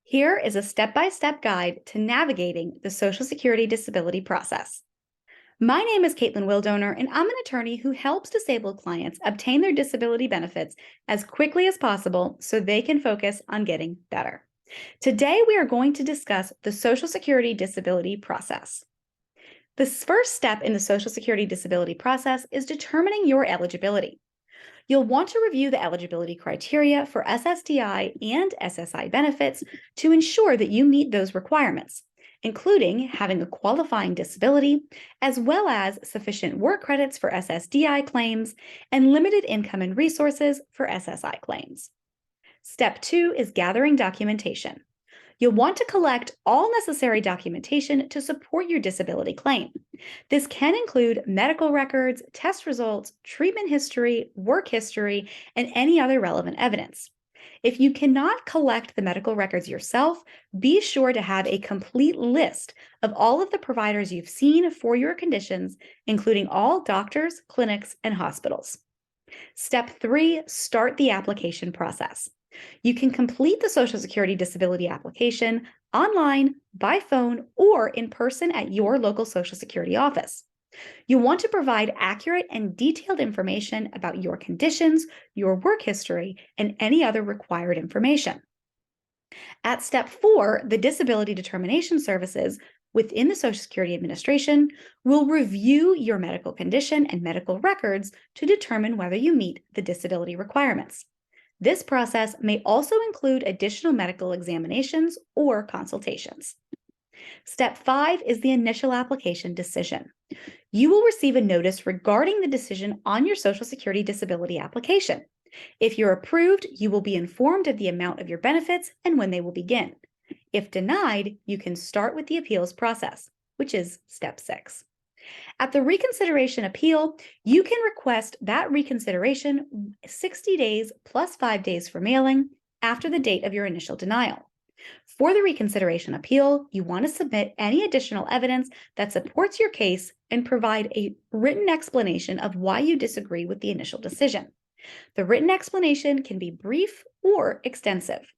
Here is a step-by-step guide to navigating the Social Security disability process. My name is Caitlin Wildonor, and I'm an attorney who helps disabled clients obtain their disability benefits as quickly as possible so they can focus on getting better. Today, we are going to discuss the Social Security disability process. The first step in the Social Security disability process is determining your eligibility. You'll want to review the eligibility criteria for SSDI and SSI benefits to ensure that you meet those requirements, including having a qualifying disability, as well as sufficient work credits for SSDI claims and limited income and resources for SSI claims. Step 2 is gathering documentation. You'll want to collect all necessary documentation to support your disability claim. This can include medical records, test results, treatment history, work history, and any other relevant evidence. If you cannot collect the medical records yourself, be sure to have a complete list of all of the providers you've seen for your conditions, including all doctors, clinics, and hospitals. Step 3, start the application process. You can complete the Social Security disability application online, by phone, or in person at your local Social Security office. You want to provide accurate and detailed information about your conditions, your work history, and any other required information. At step 4, the Disability Determination Services within the Social Security Administration will review your medical condition and medical records to determine whether you meet the disability requirements. This process may also include additional medical examinations or consultations. Step 5 is the initial application decision. You will receive a notice regarding the decision on your Social Security disability application. If you're approved, you will be informed of the amount of your benefits and when they will begin. If denied, you can start with the appeals process, which is step 6. At the reconsideration appeal, you can request that reconsideration 60 days plus 5 days for mailing after the date of your initial denial. For the reconsideration appeal, you want to submit any additional evidence that supports your case and provide a written explanation of why you disagree with the initial decision. The written explanation can be brief or extensive.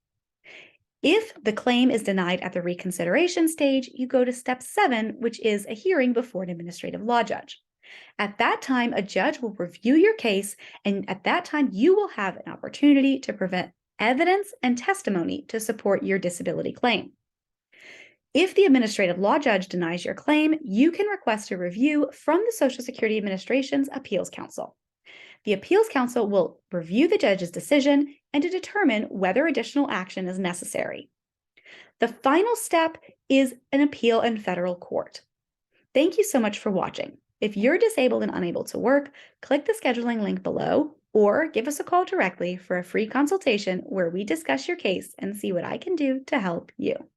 If the claim is denied at the reconsideration stage, you go to step 7, which is a hearing before an administrative law judge. At that time, a judge will review your case, and at that time, you will have an opportunity to present evidence and testimony to support your disability claim. If the administrative law judge denies your claim, you can request a review from the Social Security Administration's Appeals Council. The Appeals Council will review the judge's decision and to determine whether additional action is necessary. The final step is an appeal in federal court. Thank you so much for watching. If you're disabled and unable to work, click the scheduling link below or give us a call directly for a free consultation where we discuss your case and see what I can do to help you.